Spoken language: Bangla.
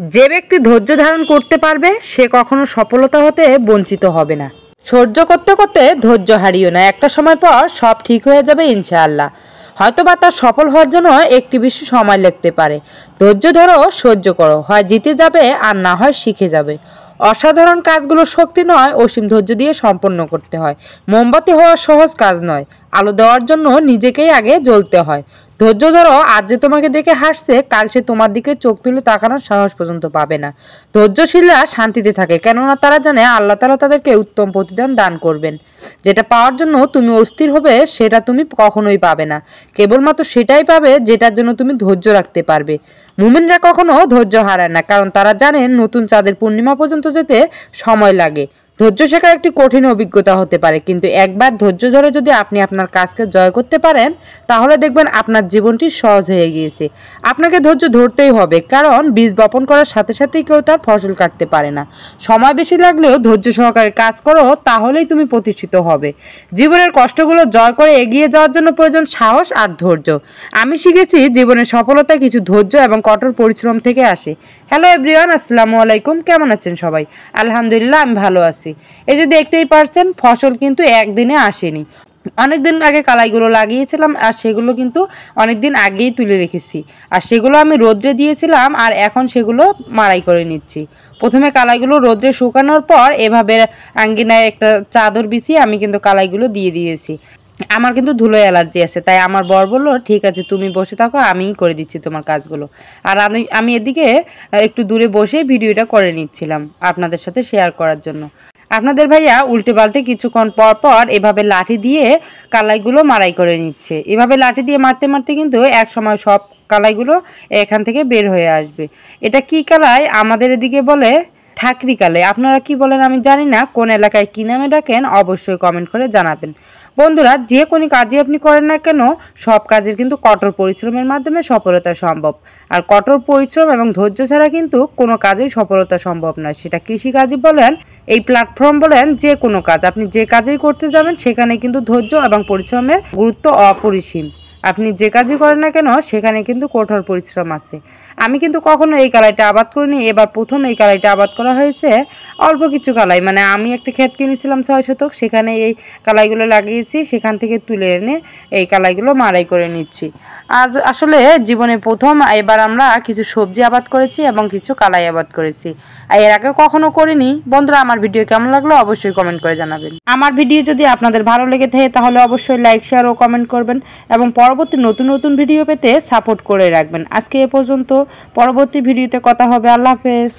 যে ব্যক্তি ধৈর্য ধারণ করতে পারবে সে কখনো সফলতা হতে বঞ্চিত হবে না। সহ্য করতে করতে ধৈর্য হারিও না, একটা সময় পর সব ঠিক হয়ে যাবে ইনশাআল্লাহ। হয়তোবা তার সফল হওয়ার জন্য একটু বেশি সময় লাগতে পারে। ধৈর্য ধরো, সহ্য করো, হয় জিতে যাবে আর না হয় শিখে যাবে। অসাধারণ কাজগুলো শক্তি নয়, অসীম ধৈর্য দিয়ে সম্পন্ন করতে হয়। মোমবাতি হওয়া সহজ কাজ নয়, আলো দেওয়ার জন্য নিজেকেই আগে জ্বলতে হয়। ধৈর্য ধরো, আজ যে তোমাকে দেখে হাসছে কাল সে তোমার দিকে চোখ তুলে তাকানোর সাহস পর্যন্ত পাবে না। ধৈর্যশীলরা শান্তিতে থাকে, কেননা তারা জানে আল্লাহ তাআলা তাদেরকে উত্তম প্রতিদান দান করবেন। যেটা পাওয়ার জন্য তুমি অস্থির হবে সেটা তুমি কখনোই পাবে না, কেবলমাত্র সেটাই পাবে যেটার জন্য তুমি ধৈর্য রাখতে পারবে। মুমিনরা কখনো ধৈর্য হারায় না, কারণ তারা জানেন নতুন চাঁদের পূর্ণিমা পর্যন্ত যেতে সময় লাগে। ধৈর্য শেখা একটি কঠিন অভিজ্ঞতা হতে পারে, কিন্তু একবার ধৈর্য ধরে যদি আপনি আপনার কাজকে জয় করতে পারেন তাহলে দেখবেন আপনার জীবনটি সহজ হয়ে গিয়েছে। আপনাকে ধৈর্য ধরতেই হবে, কারণ বীজ বপন করার সাথে সাথেই কেউ তার ফসল কাটতে পারে না। সময় বেশি লাগলেও ধৈর্য সহকারে কাজ করো, তাহলেই তুমি প্রতিষ্ঠিত হবে। জীবনের কষ্টগুলো জয় করে এগিয়ে যাওয়ার জন্য প্রয়োজন সাহস আর ধৈর্য। আমি শিখেছি জীবনের সফলতা কিছু ধৈর্য এবং কঠোর পরিশ্রম থেকে আসে। হ্যালো এভরিওয়ান, আসসালামু আলাইকুম। কেমন আছেন সবাই? আলহামদুলিল্লাহ, আমি ভালো আছি। এই যে দেখতেই পারছেন, ফসল কিন্তু একদিনে আসেনি। অনেকদিন আগে কালাইগুলো লাগিয়েছিলাম আর সেগুলো কিন্তু অনেকদিন আগেই তুলে রেখেছি, আর সেগুলো আমি রোদ্রে দিয়েছিলাম আর এখন সেগুলো মাড়াই করে নিচ্ছি। প্রথমে কালাইগুলো রোদ্রে শুকানোর পর এভাবে আঙ্গিনায় একটা চাদর বিছিয়ে আমি কিন্তু কালাইগুলো দিয়ে দিয়েছি। আমার কিন্তু ধুলো অ্যালার্জি আছে, তাই আমার বর বললো ঠিক আছে তুমি বসে থাকো, আমিই করে দিচ্ছি তোমার কাজগুলো। আর আমি এদিকে একটু দূরে বসে ভিডিওটা করে নিচ্ছিলাম আপনাদের সাথে শেয়ার করার জন্য। আপনাদের ভাইয়া উল্টে পাল্টে কিছুক্ষণ পর পর এভাবে লাঠি দিয়ে কালাইগুলো মাড়াই করে নিচ্ছে। এভাবে লাঠি দিয়ে মারতে মারতে কিন্তু এক সময় সব কালাইগুলো এখান থেকে বের হয়ে আসবে। এটা কি কালাই? আমাদের এদিকে বলে ঠাকরি কালাই। আপনারা কি বলেন আমি জানি না, কোন এলাকায় কী নামে ডাকেন অবশ্যই কমেন্ট করে জানাবেন। বন্ধুরা, যে কোনো কাজই আপনি করেন না কেন সব কাজের কিন্তু কঠোর পরিশ্রমের মাধ্যমে সফলতা সম্ভব। আর কঠোর পরিশ্রম এবং ধৈর্য ছাড়া কিন্তু কোনো কাজেই সফলতা সম্ভব নয়। সেটা কৃষিকাজই বলেন, এই প্ল্যাটফর্ম বলেন, যে কোনো কাজ আপনি যে কাজেই করতে যাবেন সেখানে কিন্তু ধৈর্য এবং পরিশ্রমের গুরুত্ব অপরিসীম। আপনি যে কাজই করেন না কেন সেখানে কিন্তু কঠোর পরিশ্রম আছে। আমি কিন্তু কখনো এই কালাইটা আবাদ করিনি, এবার প্রথম এই কালাইটা আবাদ করা হয়েছে। অল্প কিছু কালাই, মানে আমি একটা ক্ষেত কিনেছিলাম 6 শতক, সেখানে এই কালাইগুলো লাগিয়েছি, সেখান থেকে তুলে এনে এই কালাইগুলো মাড়াই করে নিচ্ছি। আজ আসলে জীবনে প্রথম এবার আমরা কিছু সবজি আবাদ করেছি এবং কিছু কালাই আবাদ করেছি, আর এর আগে কখনো করিনি। বন্ধুরা, আমার ভিডিও কেমন লাগলো অবশ্যই কমেন্ট করে জানাবেন। আমার ভিডিও যদি আপনাদের ভালো লেগে থাকে তাহলে অবশ্যই লাইক, শেয়ার ও কমেন্ট করবেন এবং পরবর্তী নতুন নতুন ভিডিও পেতে সাপোর্ট করে রাখবেন। আজকে এ পর্যন্ত, পরবর্তী ভিডিওতে কথা হবে। আল্লাহ হাফেজ।